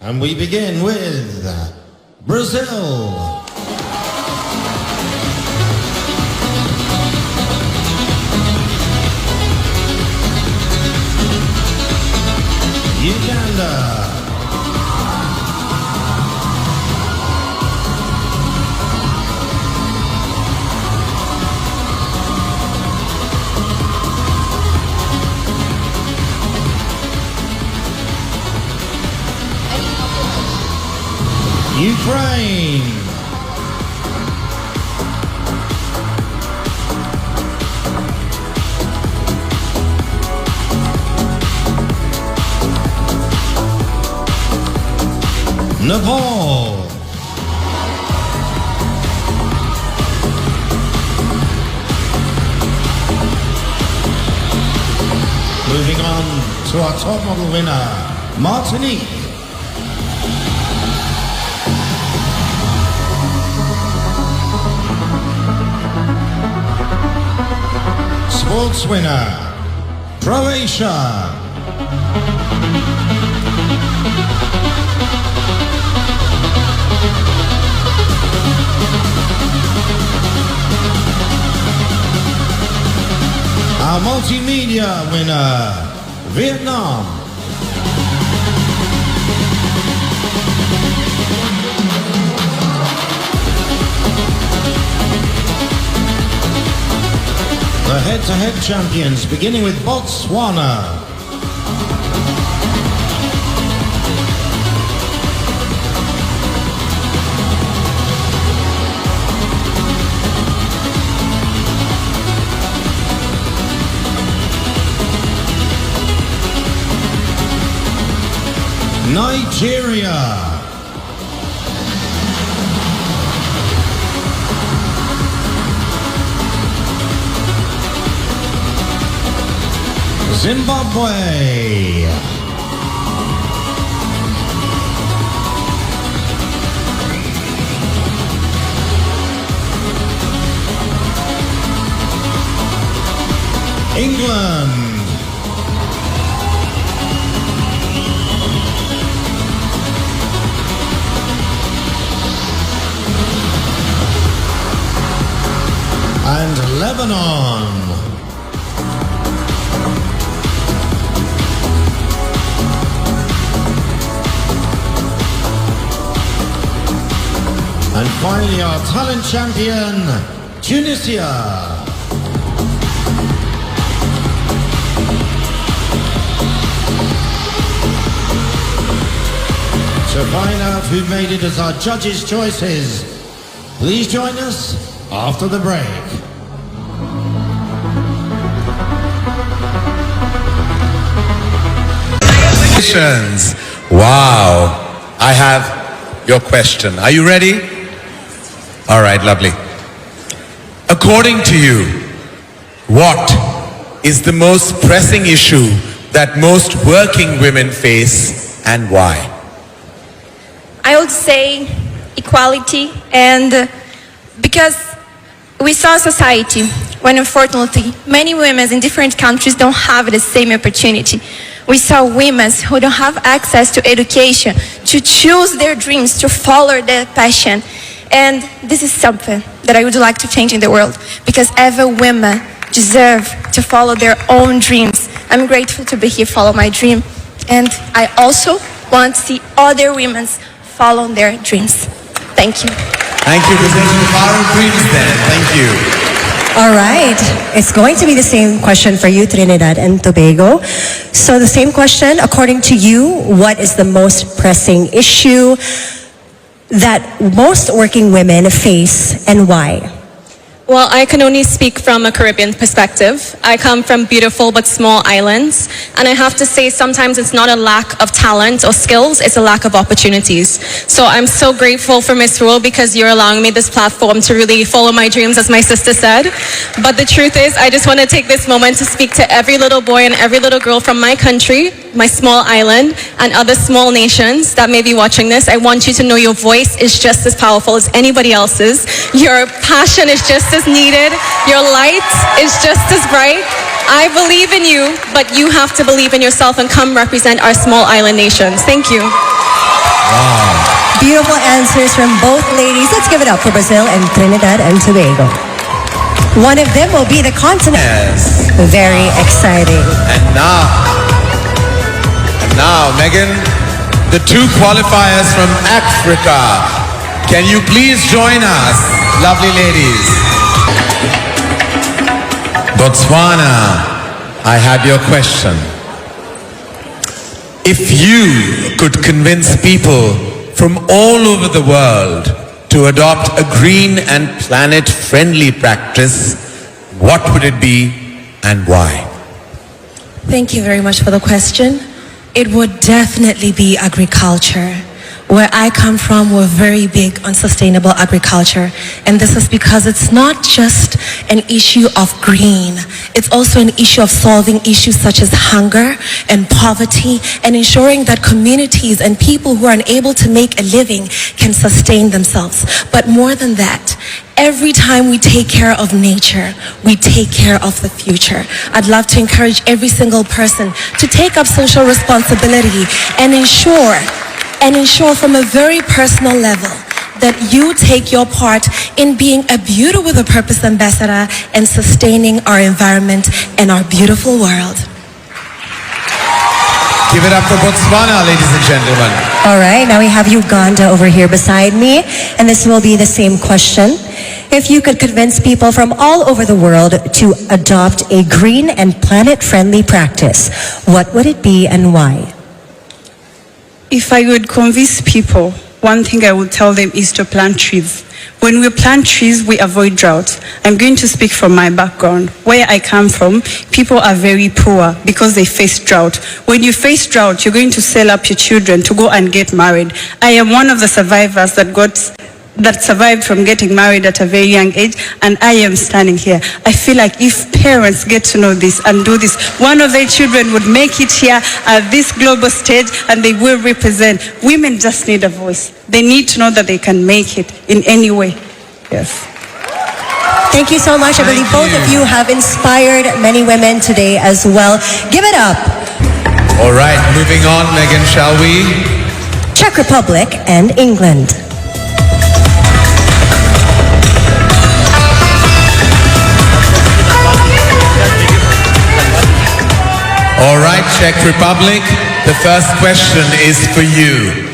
And we begin with Brazil. Uganda. Ukraine. Nepal. Moving on to our top model winner, Martinique. Sports winner, Croatia. Our multimedia winner, Vietnam. The head-to-head champions, beginning with Botswana. Nigeria. Zimbabwe. England. And Lebanon. And finally, our talent champion, Tunisia. To find out who made it as our judges' choices, please join us after the break. Wow. I have your question. Are you ready? All right, lovely. According to you, what is the most pressing issue that most working women face and why? I would say equality, and because we saw a society when unfortunately many women in different countries don't have the same opportunity. We saw women who don't have access to education, to choose their dreams, to follow their passion. And this is something that I would like to change in the world, because every woman deserves to follow their own dreams. I'm grateful to be here, follow my dream. And I also want to see other women follow their dreams. Thank you. Thank you, presenting the Power of Dreams then. Thank you. All right, it's going to be the same question for you, Trinidad and Tobago. So the same question, according to you, what is the most pressing issue that most working women face and why? Well, I can only speak from a Caribbean perspective. I come from beautiful but small islands, and I have to say sometimes it's not a lack of talent or skills, it's a lack of opportunities. So I'm so grateful for Miss Rule, because you're allowing me this platform to really follow my dreams, as my sister said. But the truth is, I just want to take this moment to speak to every little boy and every little girl from my country, my small island, and other small nations that may be watching this. I want you to know your voice is just as powerful as anybody else's. Your passion is just as needed. Your light is just as bright. I believe in you, but you have to believe in yourself and come represent our small island nations. Thank you. Beautiful answers from both ladies. Let's give it up for Brazil and Trinidad and Tobago. One of them will be the continent. Yes. Very exciting. And now, Megan, the two qualifiers from Africa. Can you please join us, lovely ladies? Botswana, I have your question. If you could convince people from all over the world to adopt a green and planet-friendly practice, what would it be and why? Thank you very much for the question. It would definitely be agriculture. Where I come from, we're very big on sustainable agriculture. And this is because it's not just an issue of green. It's also an issue of solving issues such as hunger and poverty and ensuring that communities and people who are unable to make a living can sustain themselves. But more than that, every time we take care of nature, we take care of the future. I'd love to encourage every single person to take up social responsibility and ensure from a very personal level that you take your part in being a Beauty with a Purpose ambassador and sustaining our environment and our beautiful world. Give it up for Botswana, ladies and gentlemen. All right, now we have Uganda over here beside me, and this will be the same question. If you could convince people from all over the world to adopt a green and planet-friendly practice, what would it be and why? If I would convince people, one thing I would tell them is to plant trees. When we plant trees, we avoid drought. I'm going to speak from my background. Where I come from, people are very poor because they face drought. When you face drought, you're going to sell up your children to go and get married. I am one of the survivors that survived from getting married at a very young age, and I am standing here. I feel like if parents get to know this and do this, one of their children would make it here at this global stage and they will represent. Women just need a voice. They need to know that they can make it in any way. Yes. Thank you so much. I believe both of you have inspired many women today as well. Give it up. All right, moving on, Megan, shall we? Czech Republic and England. All right, Czech Republic, the first question is for you.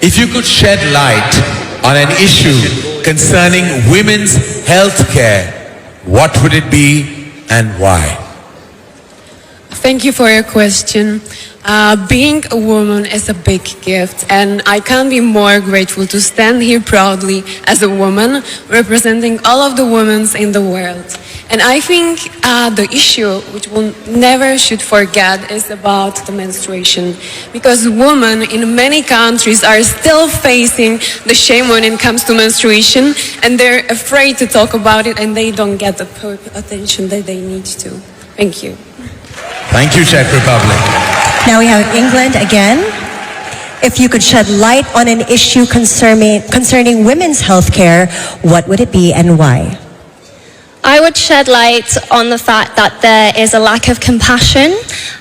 If you could shed light on an issue concerning women's health care, what would it be and why? Thank you for your question. Being a woman is a big gift, and I can't be more grateful to stand here proudly as a woman representing all of the women in the world. And I think the issue which we never should forget is about the menstruation, because women in many countries are still facing the shame when it comes to menstruation, and they're afraid to talk about it, and they don't get the attention that they need to. Thank you. Thank you, Czech Republic. Now we have England again. If you could shed light on an issue concerning women's health care, what would it be and why? I would shed light on the fact that there is a lack of compassion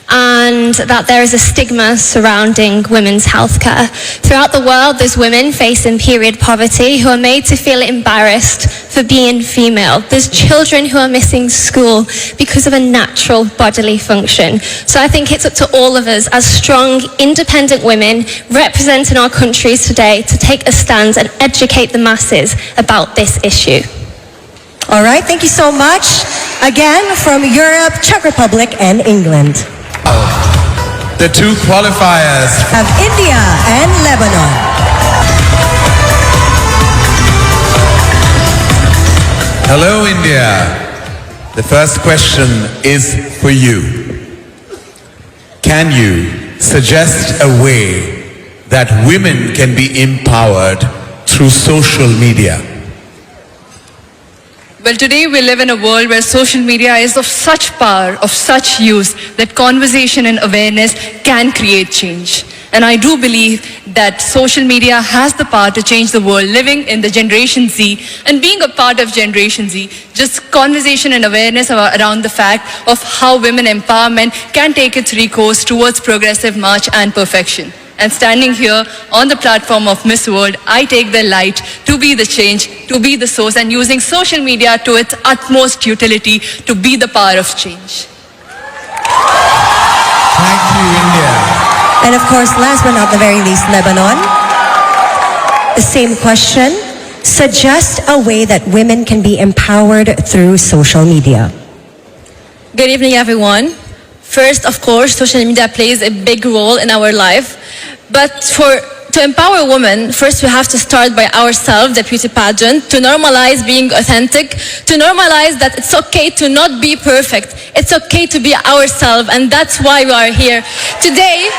and that there is a stigma surrounding women's healthcare. Throughout the world, there's women facing period poverty who are made to feel embarrassed for being female. There's children who are missing school because of a natural bodily function. So I think it's up to all of us as strong, independent women representing our countries today to take a stand and educate the masses about this issue. All right, thank you so much. Again, from Europe, Czech Republic, and England. The two qualifiers Have India and Lebanon. Hello, India. The first question is for you. Can you suggest a way that women can be empowered through social media? Well, today we live in a world where social media is of such power, of such use, that conversation and awareness can create change. And I do believe that social media has the power to change the world. Living in the Generation Z and being a part of Generation Z, just conversation and awareness around the fact of how women empowerment can take its recourse towards progressive march and perfection. And standing here on the platform of Miss World, I take the light to be the change, to be the source, and using social media to its utmost utility to be the power of change. Thank you, India. And of course, last but not the very least, Lebanon. The same question. Suggest a way that women can be empowered through social media. Good evening, everyone. First, of course, social media plays a big role in our life. But to empower women, first we have to start by ourselves, the beauty pageant, to normalize being authentic, to normalize that it's okay to not be perfect. It's okay to be ourselves, and that's why we are here. Today,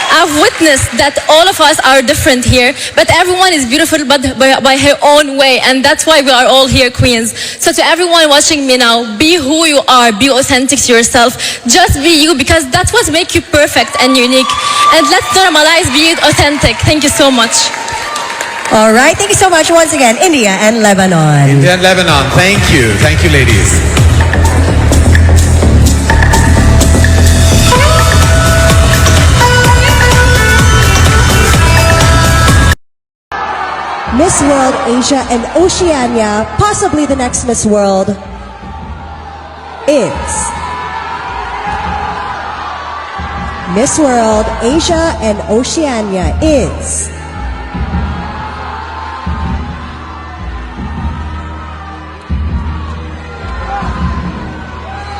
I've witnessed that all of us are different here, but everyone is beautiful by her own way, and that's why we are all here, queens. So to everyone watching me now, be who you are, be authentic to yourself, just be you, because that's what makes you perfect and unique. And let's normalize being authentic. Thank you so much. All right, thank you so much once again, India and Lebanon. India and Lebanon, thank you. Thank you, ladies. Miss World Asia and Oceania, possibly the next Miss World, is Miss World Asia and Oceania is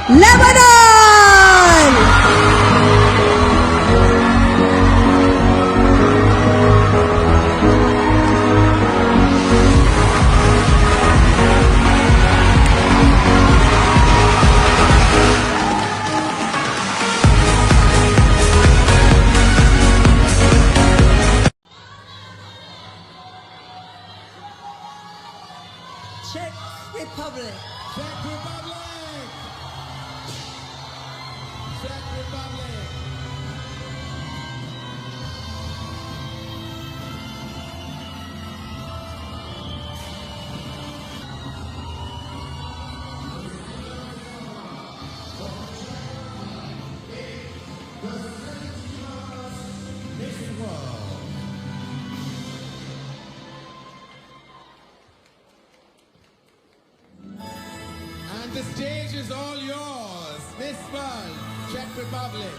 Lebanon! Czech Republic. Czech Republic. Czech Republic. And the stage is all yours. Miss World, Czech Republic.